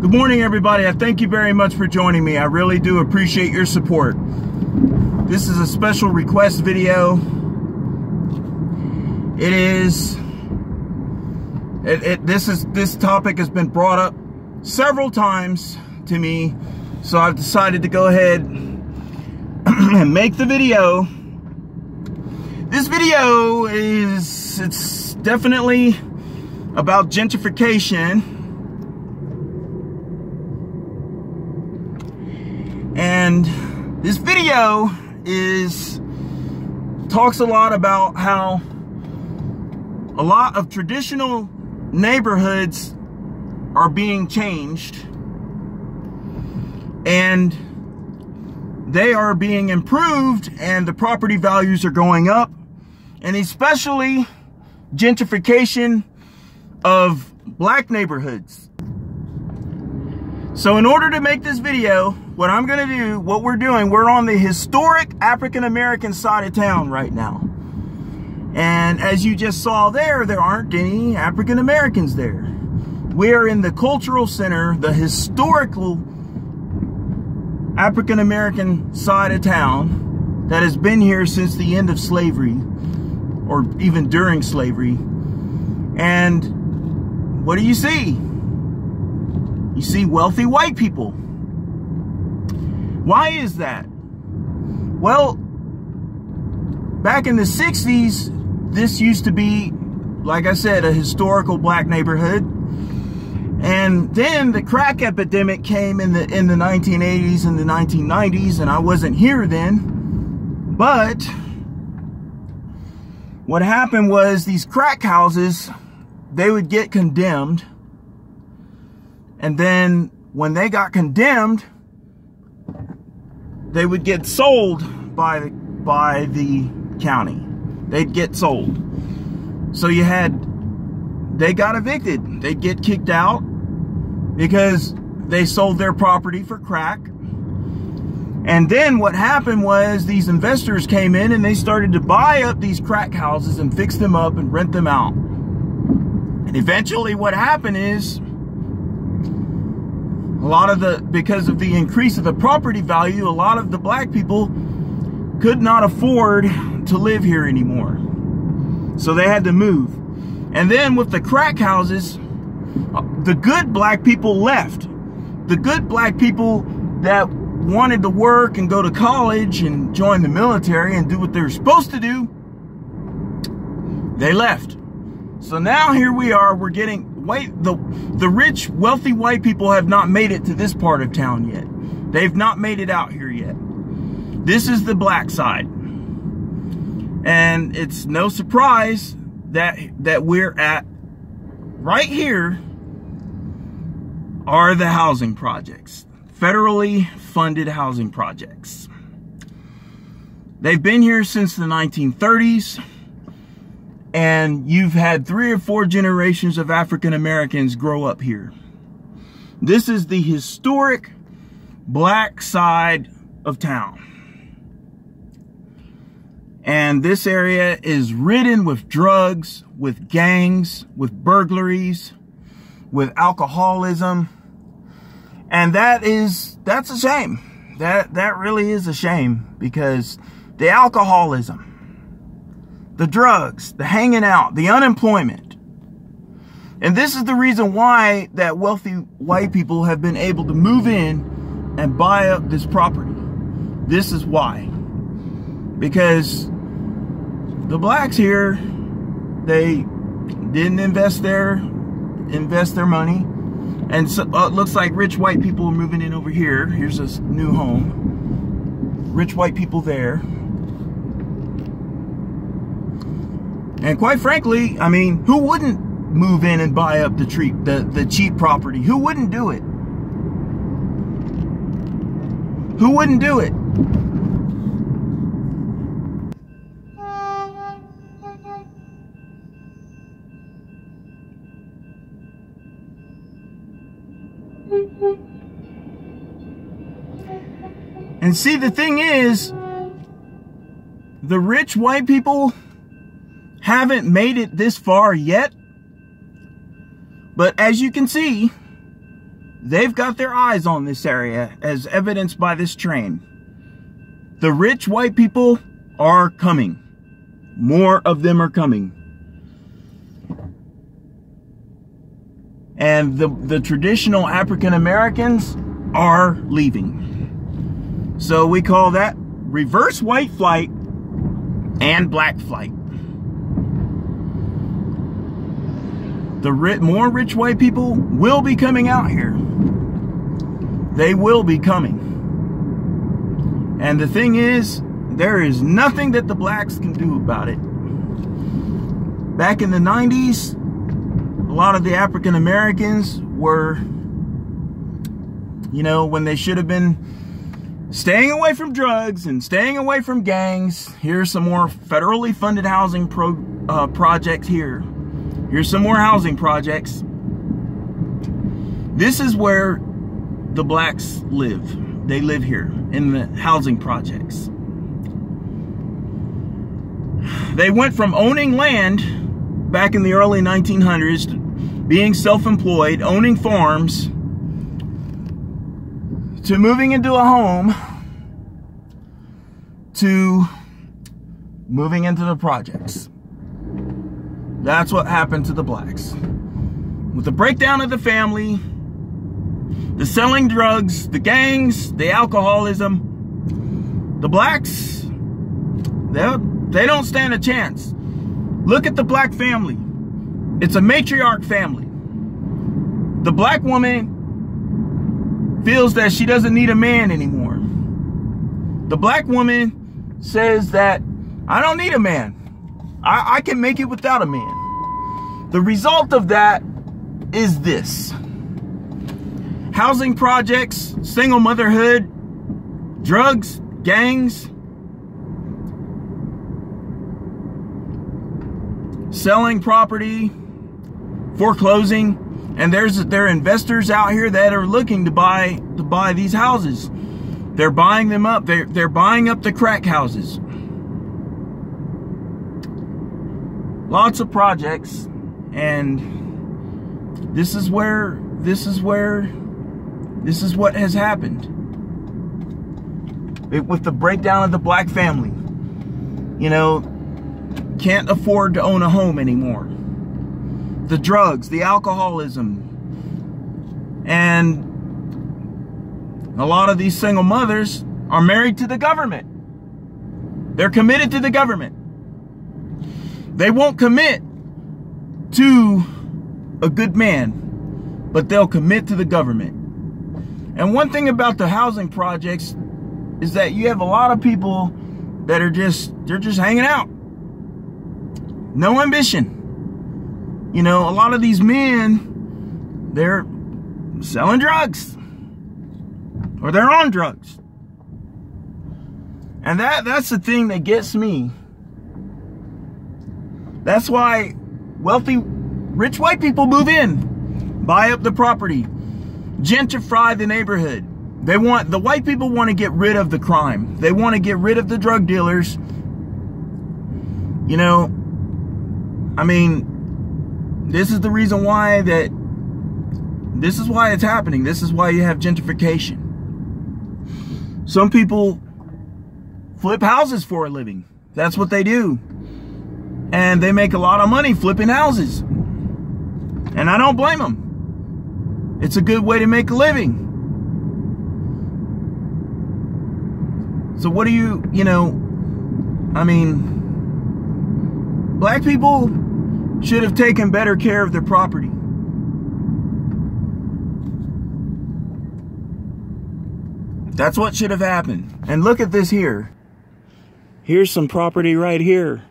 Good morning, everybody. I thank you very much for joining me. I really do appreciate your support. This is a special request video. This topic has been brought up several times to me, so I've decided to go ahead and make the video. This video it's definitely about gentrification. And this video talks a lot about how a lot of traditional neighborhoods are being changed and they are being improved and the property values are going up, and especially gentrification of black neighborhoods. So in order to make this video, what we're on the historic African-American side of town right now. And as you just saw there aren't any African-Americans there. We're in the cultural center, the historical African-American side of town that has been here since the end of slavery, or even during slavery. And what do you see? You see wealthy white people. Why is that? Well, back in the 60s, this used to be, like I said, a historical black neighborhood. And then the crack epidemic came in the 1980s and the 1990s, and I wasn't here then. But what happened was these crack houses, they would get condemned. And then when they got condemned, they would get sold by the county. They'd get sold. So they got evicted. They'd get kicked out because they sold their property for crack. And then what happened was these investors came in and they started to buy up these crack houses and fix them up and rent them out. And eventually what happened is, because of the increase of the property value, a lot of the black people could not afford to live here anymore. So they had to move. And then with the crack houses, the good black people left. The good black people that wanted to work and go to college and join the military and do what they were supposed to do, they left. So now here we are, we're getting the rich, wealthy white people have not made it to this part of town yet. They've not made it out here yet. This is the black side. And it's no surprise that we're at right here are the housing projects, federally funded housing projects. They've been here since the 1930s. And you've had 3 or 4 generations of African Americans grow up here. This is the historic black side of town. And this area is ridden with drugs, with gangs, with burglaries, with alcoholism. And that's a shame. That really is a shame, because the alcoholism, the drugs, the hanging out, the unemployment. And this is the reason why that wealthy white people have been able to move in and buy up this property. This is why. Because the blacks here, they didn't invest their money. And so it looks like rich white people are moving in over here. Here's this new home. Rich white people there. And quite frankly, I mean, who wouldn't move in and buy up the cheap property? Who wouldn't do it? Who wouldn't do it? And see, the thing is, the rich white people haven't made it this far yet. But as you can see, they've got their eyes on this area, as evidenced by this train. The rich white people are coming. More of them are coming. And the traditional African Americans are leaving. So we call that reverse white flight and black flight. The more rich white people will be coming out here. They will be coming. And the thing is, there is nothing that the blacks can do about it. Back in the 90s, a lot of the African Americans were, you know, when they should have been staying away from drugs and staying away from gangs. Here's some more federally funded housing projects here. Here's some more housing projects. This is where the blacks live. They live here in the housing projects. They went from owning land back in the early 1900s to being self-employed, owning farms, to moving into a home, to moving into the projects. That's what happened to the blacks. With the breakdown of the family, the selling drugs, the gangs, the alcoholism, the blacks, they don't stand a chance. Look at the black family. It's a matriarch family. The black woman feels that she doesn't need a man anymore. The black woman says that I don't need a man. I can make it without a man. The result of that is this. Housing projects, single motherhood, drugs, gangs, selling property, foreclosing, and there are investors out here that are looking to buy these houses. They're buying them up. They're buying up the crack houses. Lots of projects, and this is what has happened with the breakdown of the black family. You know, can't afford to own a home anymore. The drugs, the alcoholism, and a lot of these single mothers are married to the government. They're committed to the government. They won't commit to a good man, but they'll commit to the government. And one thing about the housing projects is that you have a lot of people that are they're just hanging out. No ambition. You know, a lot of these men, they're selling drugs, or they're on drugs. And that's the thing that gets me. That's why wealthy, rich white people move in, buy up the property, gentrify the neighborhood. The white people want to get rid of the crime. They want to get rid of the drug dealers You know, I mean, this is the reason why this is why it's happening. This is why you have gentrification. Some people flip houses for a living. That's what they do. And they make a lot of money flipping houses. And I don't blame them. It's a good way to make a living. So what do you know, I mean, black people should have taken better care of their property. That's what should have happened. And look at this here. Here's some property right here.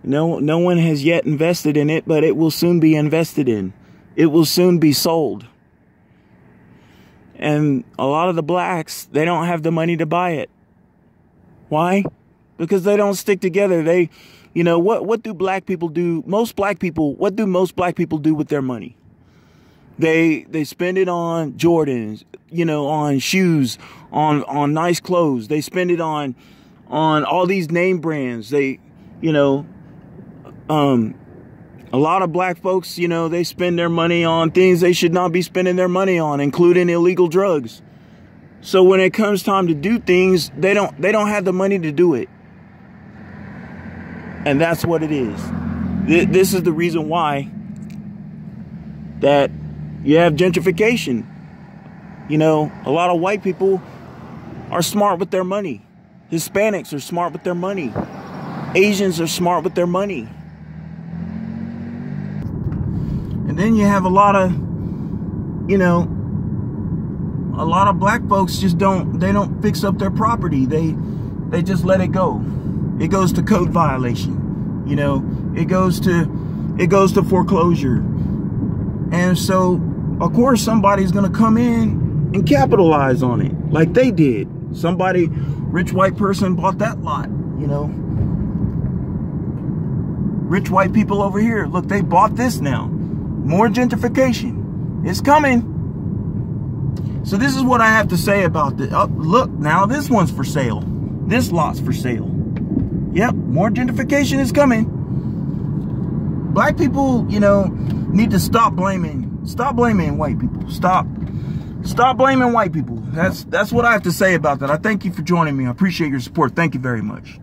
No one has yet invested in it, but it will soon be invested in. It will soon be sold. And a lot of the blacks, they don't have the money to buy it. Why? Because they don't stick together. They, you know, what do black people do? What do most black people do with their money? They spend it on Jordans, you know, on shoes, on nice clothes. They spend it on all these name brands. They, you know, a lot of black folks, you know, they spend their money on things they should not be spending their money on, including illegal drugs. So when it comes time to do things, they don't have the money to do it. And that's what it is. This is the reason why that you have gentrification. You know, a lot of white people are smart with their money. Hispanics are smart with their money. Asians are smart with their money. And then you have a lot of, you know, a lot of black folks just don't fix up their property. They just let it go. It goes to code violation. You know, it goes to foreclosure. And so, of course, somebody's going to come in and capitalize on it like they did. Somebody, rich white person bought that lot, you know. Rich white people over here, look, they bought this now. More gentrification. It's coming. So this is what I have to say about this. Oh, look, now this one's for sale. This lot's for sale. Yep, more gentrification is coming. Black people, you know, need to stop blaming white people. Stop blaming white people. That's what I have to say about that. I thank you for joining me. I appreciate your support. Thank you very much.